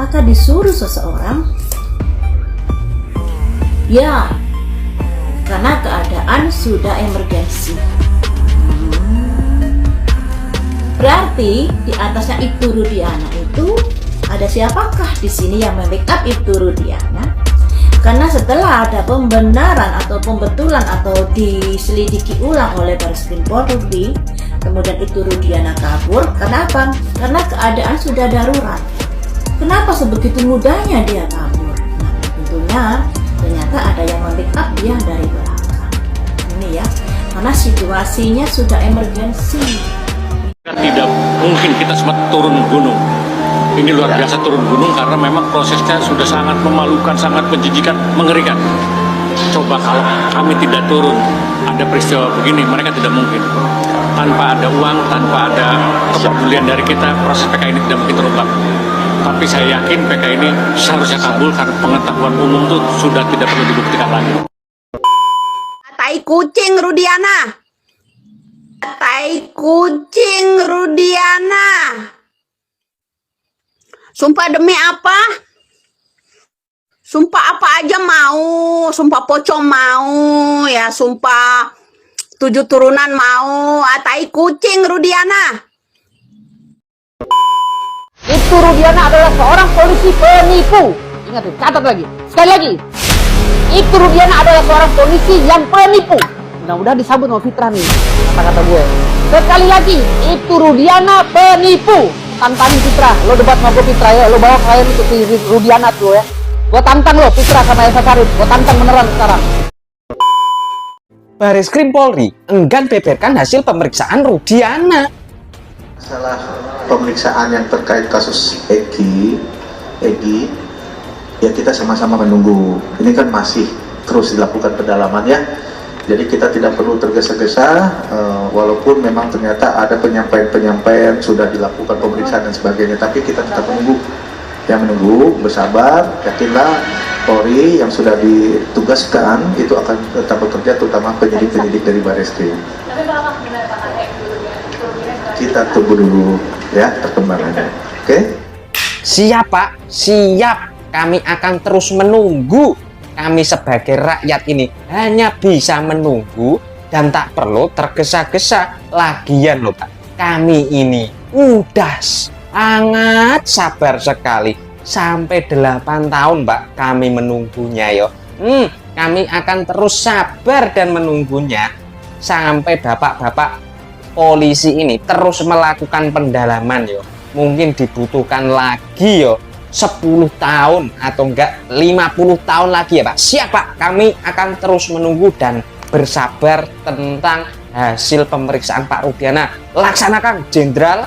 apakah disuruh seseorang? Ya, karena keadaan sudah emergensi. Berarti di atasnya Ibtu Rudiana itu ada siapakah di sini yang membackup Ibtu Rudiana? Karena setelah ada pembenaran atau pembetulan atau diselidiki ulang oleh Barreskrim Polri, kemudian Ibtu Rudiana kabur. Kenapa? Karena keadaan sudah darurat. Kenapa sebegitu mudahnya dia kabur? Nah, tentunya ternyata ada yang membackup dia dari belakang. Ini ya, karena situasinya sudah emergensi. Tidak mungkin kita sempat turun gunung. Ini luar biasa turun gunung karena memang prosesnya sudah sangat memalukan, sangat menjijikan, mengerikan. Coba kalau kami tidak turun, ada peristiwa begini, mereka tidak mungkin. Tanpa ada uang, tanpa ada kepedulian dari kita, proses PK ini tidak mungkin terungkap. Tapi saya yakin PK ini seharusnya kabul karena pengetahuan umum itu sudah tidak perlu dibuktikan lagi. Tai kucing Rudiana. Tai kucing Rudiana. Sumpah demi apa? Sumpah apa aja mau. Sumpah pocong mau. Ya sumpah 7 turunan mau. Tai kucing Rudiana. Ibtu Rudiana adalah seorang polisi penipu. Ingat, catat lagi. Sekali lagi. Ibtu Rudiana adalah seorang polisi yang penipu. Mudah-mudahan disambut sama Fitra nih kata-kata gue. Sekali lagi, Ibtu Rudiana penipu. Tantangin Fitra, lo debat sama gue Fitra ya. Lo bawa klien itu si Rudiana tuh ya. Gue tantang lo Fitra sama Esa Sarif. Gue tantang beneran sekarang. Barreskrim Polri enggan beberkan hasil pemeriksaan Rudiana. Masalah pemeriksaan yang terkait kasus Egy, ya kita sama-sama menunggu. Ini kan masih terus dilakukan pendalaman ya. Jadi kita tidak perlu tergesa-gesa, walaupun memang ternyata ada penyampaian sudah dilakukan pemeriksaan dan sebagainya, tapi kita tetap menunggu. Yang menunggu, bersabar, yakinlah Polri yang sudah ditugaskan itu akan tetap bekerja, terutama penyidik-penyidik dari Barreskrim. Tapi kalau benar Pak Kita tunggu dulu ya perkembangannya, oke? Siap Pak, siap. Kami akan terus menunggu. Kami sebagai rakyat ini hanya bisa menunggu dan tak perlu tergesa-gesa. Lagian loh Pak, kami ini udah sangat sabar sekali. Sampai 8 tahun Pak kami menunggunya yo. Kami akan terus sabar dan menunggunya sampai bapak-bapak polisi ini terus melakukan pendalaman yo. Mungkin dibutuhkan lagi yo 10 tahun atau enggak 50 tahun lagi ya Pak. Siap Pak, kami akan terus menunggu dan bersabar tentang hasil pemeriksaan Pak Rudiana. Laksanakan Jenderal.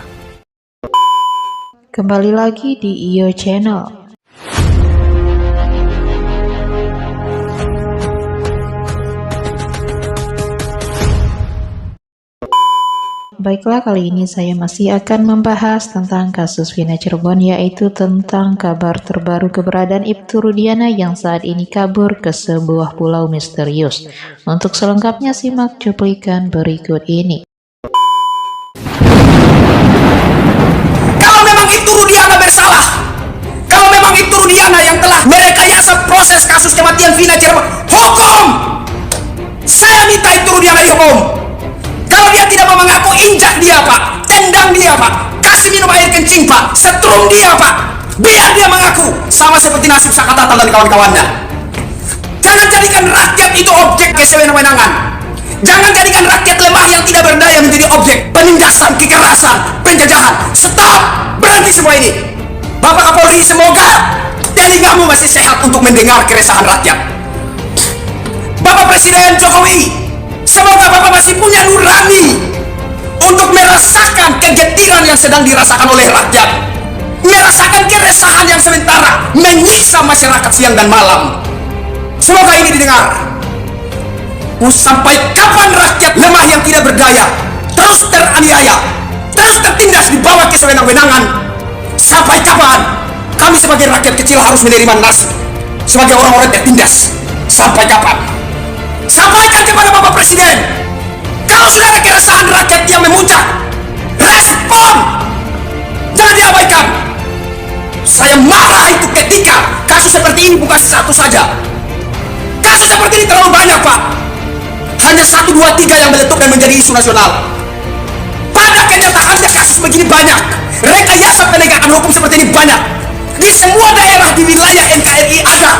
Kembali lagi di IO Channel. Baiklah, kali ini saya masih akan membahas tentang kasus Vina Cirebon, yaitu tentang kabar terbaru keberadaan Ibtu Rudiana yang saat ini kabur ke sebuah pulau misterius. Untuk selengkapnya simak cuplikan berikut ini. Kalau memang Ibtu Rudiana bersalah, kalau memang Ibtu Rudiana yang telah merekayasa proses kasus kematian Vina Cirebon, hukum! Saya minta Ibtu Rudiana dihukum. Kalau dia tidak mau mengaku, injak dia Pak, tendang dia Pak, kasih minum air kencing Pak, setrum dia Pak, biar dia mengaku, sama seperti nasib Sakatata dan kawan-kawannya. Jangan jadikan rakyat itu objek kesewenang-wenangan. Jangan jadikan rakyat lemah yang tidak berdaya menjadi objek penindasan, kekerasan, penjajahan. Stop, berhenti semua ini. Bapak Kapolri, semoga telingamu masih sehat untuk mendengar keresahan rakyat. Bapak Presiden Jokowi, semoga Bapak masih punya nurani untuk merasakan kegetiran yang sedang dirasakan oleh rakyat, merasakan keresahan yang sementara menyiksa masyarakat siang dan malam. Semoga ini didengar. Sampai kapan rakyat lemah yang tidak berdaya terus teraniaya, terus tertindas di bawah kesewenang-wenangan? Sampai kapan kami sebagai rakyat kecil harus menerima nasib sebagai orang-orang tertindas? Sampai kapan? Sampaikan kepada Bapak Presiden, kalau sudah ada keresahan rakyat yang memuncak, respon, jangan diabaikan. Saya marah itu ketika kasus seperti ini bukan satu saja. Kasus seperti ini terlalu banyak, Pak. Hanya 1, 2, 3 yang meletup dan menjadi isu nasional. Pada kenyataannya kasus begini banyak. Rekayasa penegakan hukum seperti ini banyak. Di semua daerah di wilayah NKRI ada.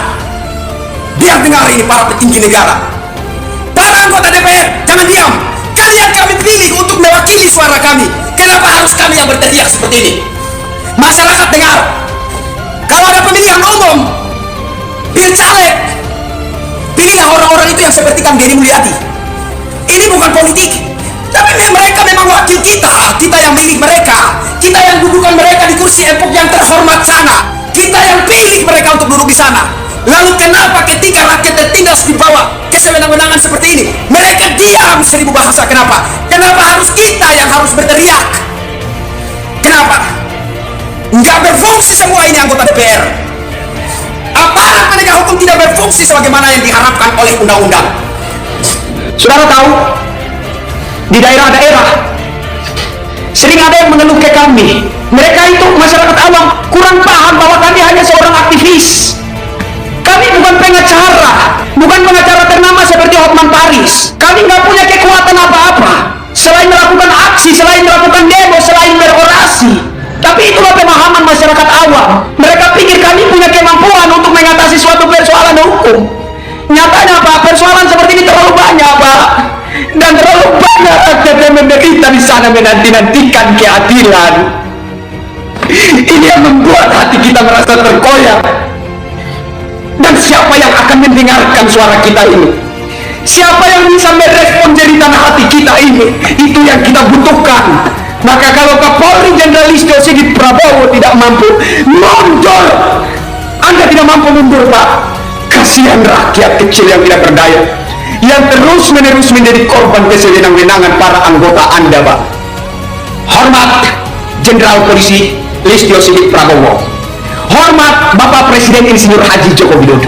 Biar dengar ini para petinggi negara. Para anggota DPR, jangan diam. Kalian kami pilih untuk mewakili suara kami. Kenapa harus kami yang berteriak seperti ini? Masyarakat dengar. Kalau ada pemilihan umum, pilih caleg, pilihlah orang-orang itu yang seperti Kang Deddy Mulyadi. Ini bukan politik, tapi mereka memang wakil kita. Kita yang milih mereka. Kita yang dudukan mereka di kursi empuk yang terhormat sana. Kita yang pilih mereka untuk duduk di sana. Lalu kenapa ketika rakyat tertindas di bawah kesewenang-wenangan seperti ini, mereka diam 1000 bahasa? Kenapa? Kenapa harus kita yang harus berteriak? Kenapa? Nggak berfungsi semua ini anggota DPR. Aparat penegak hukum tidak berfungsi sebagaimana yang diharapkan oleh undang-undang. Saudara tahu, di daerah-daerah sering ada yang mengeluh ke kami. Mereka itu masyarakat awam kurang paham bahwa kami hanya seorang aktivis. Kami bukan pengacara, bukan pengacara ternama seperti Hotman Paris. Kami nggak punya kekuatan apa-apa selain melakukan aksi, selain melakukan demo, selain berorasi. Tapi itulah pemahaman masyarakat awam. Mereka pikir kami punya kemampuan untuk mengatasi suatu persoalan hukum. Nyatanya Pak, persoalan seperti ini terlalu banyak Pak. Dan terlalu banyak rakyat yang menderita di sana menanti-nantikan keadilan. Ini yang membuat hati kita merasa terkoyak. Dan siapa yang akan mendengarkan suara kita ini? Siapa yang bisa merespon jeritan hati kita ini? Itu yang kita butuhkan. Maka kalau Kapolri Jenderal Listio Sigit Prabowo tidak mampu mundur, Anda tidak mampu mundur Pak. Kasihan rakyat kecil yang tidak berdaya, yang terus-menerus menjadi korban kesewenang-wenangan para anggota Anda Pak. Hormat Jenderal Polisi Listio Sigit Prabowo. Hormat Bapak Presiden Insinyur Haji Joko Widodo.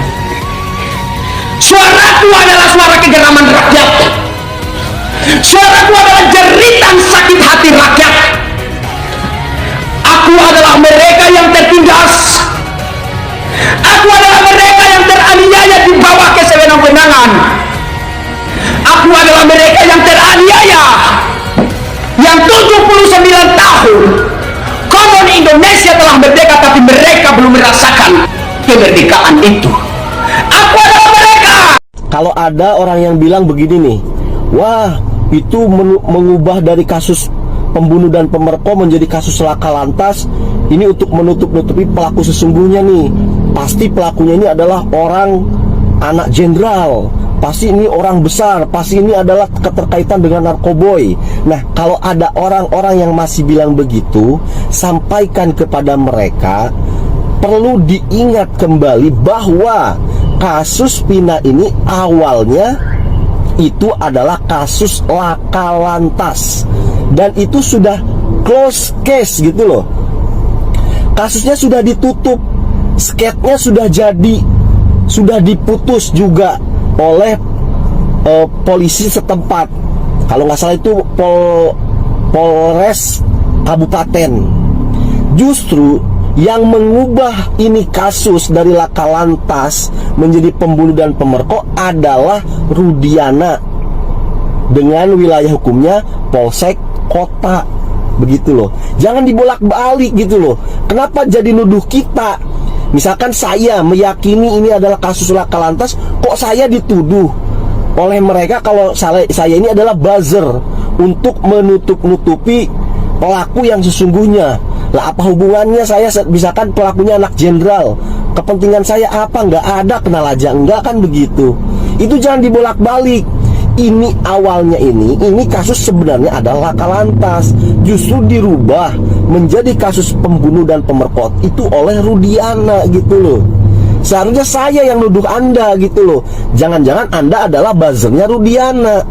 Suaraku adalah suara kegeraman rakyat. Suaraku adalah jeritan sakit hati rakyat. Aku adalah mereka yang tertindas. Aku adalah mereka yang teraniaya di bawah kesewenang-wenangan. Aku adalah mereka yang teraniaya, yang 79 tahun komun Indonesia telah merdeka, tapi mereka belum merasakan kemerdekaan itu. Aku adalah mereka. Kalau ada orang yang bilang begini nih, wah itu mengubah dari kasus pembunuh dan pemerkosa menjadi kasus laka lantas, ini untuk menutup-nutupi pelaku sesungguhnya nih. Pasti pelakunya ini adalah orang anak jenderal, pasti ini orang besar, pasti ini adalah keterkaitan dengan narkoboy. Nah, kalau ada orang-orang yang masih bilang begitu, sampaikan kepada mereka, perlu diingat kembali bahwa kasus Vina ini awalnya itu adalah kasus laka lantas, dan itu sudah close case gitu loh. Kasusnya sudah ditutup, sketnya sudah jadi, sudah diputus juga oleh polisi setempat. Kalau nggak salah itu Polres Kabupaten. Justru yang mengubah ini kasus dari laka lantas menjadi pembunuh dan pemerkosa adalah Rudiana dengan wilayah hukumnya Polsek Kota, begitu loh. Jangan dibolak-balik gitu loh. Kenapa jadi nuduh kita? Misalkan saya meyakini ini adalah kasus laka lantas, kok saya dituduh oleh mereka kalau saya ini adalah buzzer untuk menutup-nutupi pelaku yang sesungguhnya. Lah apa hubungannya saya, misalkan pelakunya anak jenderal, kepentingan saya apa? Nggak ada, kenal aja enggak, kan begitu. Itu jangan dibolak-balik. Ini awalnya ini kasus sebenarnya adalah laka lantas, justru dirubah menjadi kasus pembunuh dan pemerkosa itu oleh Rudiana gitu loh. Seharusnya saya yang nuduh Anda gitu loh. Jangan-jangan Anda adalah buzzernya Rudiana,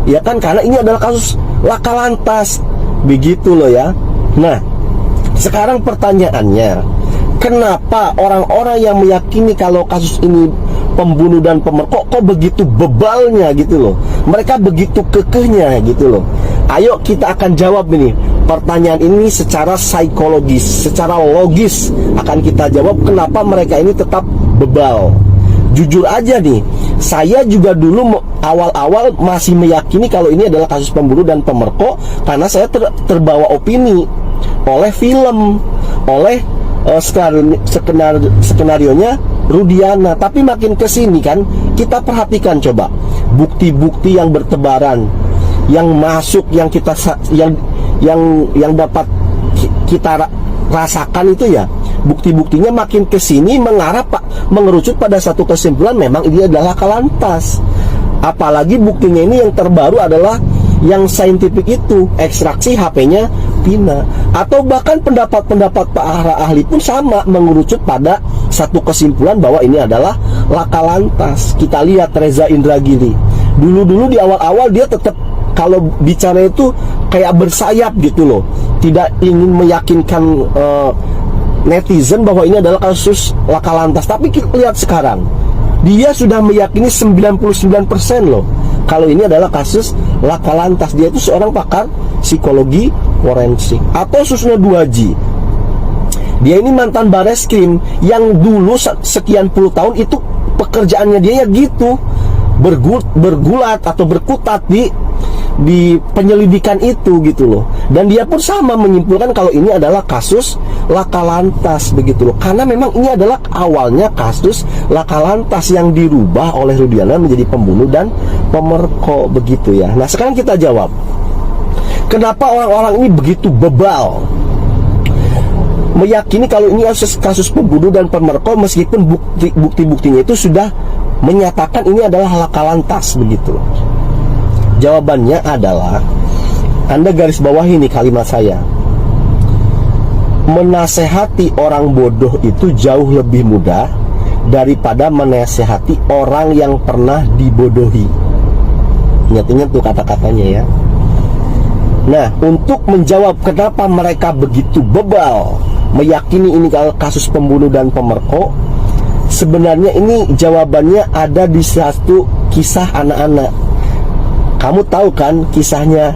ya kan, karena ini adalah kasus laka lantas, begitu loh ya. Nah, sekarang pertanyaannya, kenapa orang-orang yang meyakini kalau kasus ini pembunuh dan pemerkosa kok begitu bebalnya gitu loh, mereka begitu kekehnya gitu loh. Ayo kita akan jawab ini Pertanyaan ini secara psikologis, secara logis akan kita jawab kenapa mereka ini tetap bebal. Jujur aja nih, saya juga dulu awal-awal masih meyakini kalau ini adalah kasus pembunuh dan pemerkosa karena saya terbawa opini oleh film, oleh skenarionya Rudiana. Tapi makin kesini kan kita perhatikan coba bukti-bukti yang bertebaran, yang masuk, yang kita yang dapat kita rasakan itu ya, bukti-buktinya makin kesini mengerucut pada satu kesimpulan, memang ini adalah laka lantas. Apalagi buktinya ini yang terbaru adalah yang saintifik itu, ekstraksi HP-nya Vina, atau bahkan pendapat-pendapat para ahli pun sama mengerucut pada satu kesimpulan bahwa ini adalah laka lantas. Kita lihat Reza Indragiri, dulu di awal-awal dia tetap kalau bicara itu kayak bersayap gitu loh, tidak ingin meyakinkan netizen bahwa ini adalah kasus laka lantas. Tapi kita lihat sekarang, dia sudah meyakini 99% loh kalau ini adalah kasus laka lantas. Dia itu seorang pakar psikologi forensik. Atau Susno Duaji, dia ini mantan Bareskrim yang dulu sekian puluh tahun itu pekerjaannya dia ya gitu, bergulat atau berkutat di penyelidikan itu gitu loh. Dan dia pun sama menyimpulkan kalau ini adalah kasus laka lantas begitu loh, karena memang ini adalah awalnya kasus laka lantas yang dirubah oleh Rudiana menjadi pembunuh dan pemerkosa begitu ya. Nah sekarang kita jawab, kenapa orang-orang ini begitu bebal meyakini kalau ini kasus pembunuh dan pemerkosa meskipun bukti-buktinya itu sudah menyatakan ini adalah laka lantas begitu. Jawabannya adalah, Anda garis bawahi nih kalimat saya, menasehati orang bodoh itu jauh lebih mudah daripada menasehati orang yang pernah dibodohi. Ingat-ingat tuh kata-katanya ya. Nah, untuk menjawab kenapa mereka begitu bebal meyakini ini kasus pembunuh dan pemerkosa, sebenarnya ini jawabannya ada di satu kisah anak-anak. Kamu tahu kan kisahnya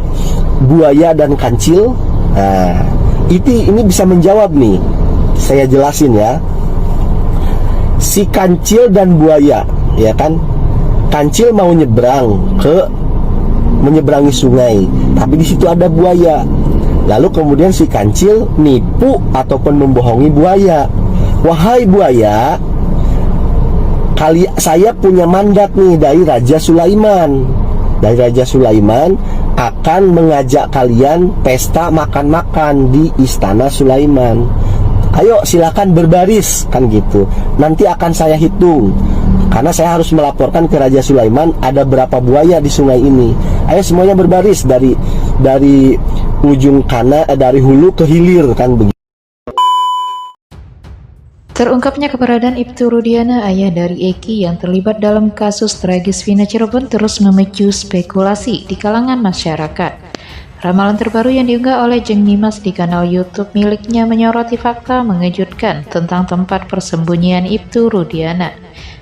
buaya dan kancil? Nah, ini bisa menjawab nih. Saya jelasin ya. Si kancil dan buaya, ya kan? Kancil mau menyeberangi sungai, tapi di situ ada buaya. Lalu kemudian si kancil nipu ataupun membohongi buaya. Wahai buaya, saya punya mandat nih dari Raja Sulaiman. Raja Sulaiman akan mengajak kalian pesta makan-makan di Istana Sulaiman. Ayo silakan berbaris, kan gitu. Nanti akan saya hitung, karena saya harus melaporkan ke Raja Sulaiman ada berapa buaya di sungai ini. Ayo semuanya berbaris dari ujung kanan, dari hulu ke hilir, kan begitu. Terungkapnya keberadaan Ibtu Rudiana, ayah dari Eki yang terlibat dalam kasus tragis Vina Cirebon, terus memicu spekulasi di kalangan masyarakat. Ramalan terbaru yang diunggah oleh Jeng Nimas di kanal YouTube miliknya menyoroti fakta mengejutkan tentang tempat persembunyian Ibtu Rudiana.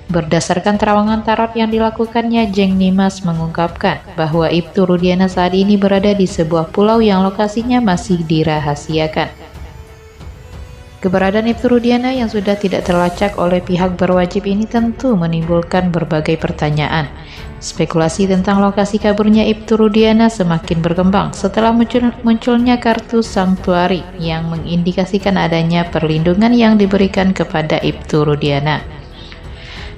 Berdasarkan terawangan tarot yang dilakukannya, Jeng Nimas mengungkapkan bahwa Ibtu Rudiana saat ini berada di sebuah pulau yang lokasinya masih dirahasiakan. Keberadaan Ibtu Rudiana yang sudah tidak terlacak oleh pihak berwajib ini tentu menimbulkan berbagai pertanyaan. Spekulasi tentang lokasi kaburnya Ibtu Rudiana semakin berkembang setelah munculnya kartu Sanctuary yang mengindikasikan adanya perlindungan yang diberikan kepada Ibtu Rudiana.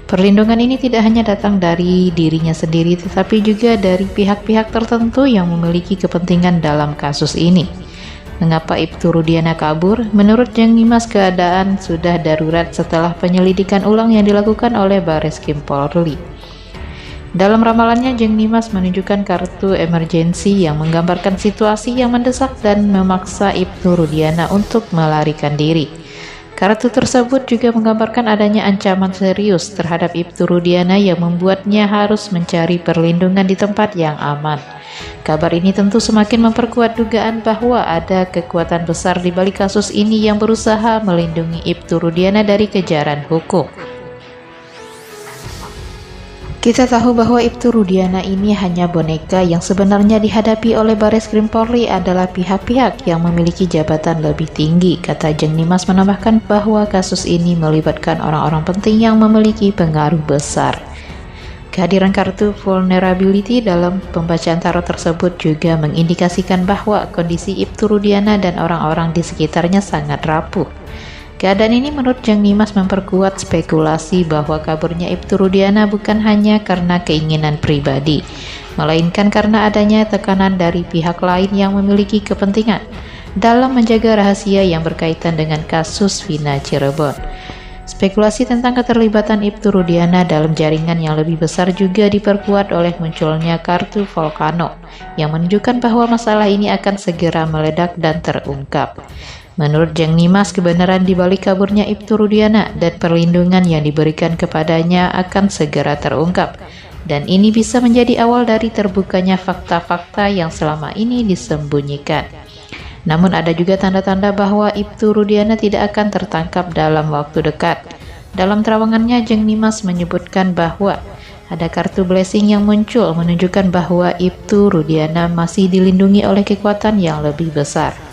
Perlindungan ini tidak hanya datang dari dirinya sendiri, tetapi juga dari pihak-pihak tertentu yang memiliki kepentingan dalam kasus ini. Mengapa Ibtu Rudiana kabur? Menurut Jeng Nimas, keadaan sudah darurat setelah penyelidikan ulang yang dilakukan oleh Bareskrim Polri. Dalam ramalannya, Jeng Nimas menunjukkan kartu emergensi yang menggambarkan situasi yang mendesak dan memaksa Ibtu Rudiana untuk melarikan diri. Kartu tersebut juga menggambarkan adanya ancaman serius terhadap Ibtu Rudiana yang membuatnya harus mencari perlindungan di tempat yang aman. Kabar ini tentu semakin memperkuat dugaan bahwa ada kekuatan besar di balik kasus ini yang berusaha melindungi Ibtu Rudiana dari kejaran hukum. Kita tahu bahwa Ibtu Rudiana ini hanya boneka yang sebenarnya dihadapi oleh Bareskrim Polri adalah pihak-pihak yang memiliki jabatan lebih tinggi. Kata Jeng Nimas menambahkan bahwa kasus ini melibatkan orang-orang penting yang memiliki pengaruh besar. Kehadiran kartu vulnerability dalam pembacaan tarot tersebut juga mengindikasikan bahwa kondisi Ibtu Rudiana dan orang-orang di sekitarnya sangat rapuh. Keadaan ini menurut Jeng Nimas memperkuat spekulasi bahwa kaburnya Ibtu Rudiana bukan hanya karena keinginan pribadi, melainkan karena adanya tekanan dari pihak lain yang memiliki kepentingan dalam menjaga rahasia yang berkaitan dengan kasus Vina Cirebon. Spekulasi tentang keterlibatan Ibtu Rudiana dalam jaringan yang lebih besar juga diperkuat oleh munculnya kartu Volcano yang menunjukkan bahwa masalah ini akan segera meledak dan terungkap. Menurut Jeng Nimas, kebenaran di balik kaburnya Ibtu Rudiana dan perlindungan yang diberikan kepadanya akan segera terungkap. Dan ini bisa menjadi awal dari terbukanya fakta-fakta yang selama ini disembunyikan. Namun ada juga tanda-tanda bahwa Ibtu Rudiana tidak akan tertangkap dalam waktu dekat. Dalam terawangannya, Jeng Nimas menyebutkan bahwa ada kartu blessing yang muncul menunjukkan bahwa Ibtu Rudiana masih dilindungi oleh kekuatan yang lebih besar.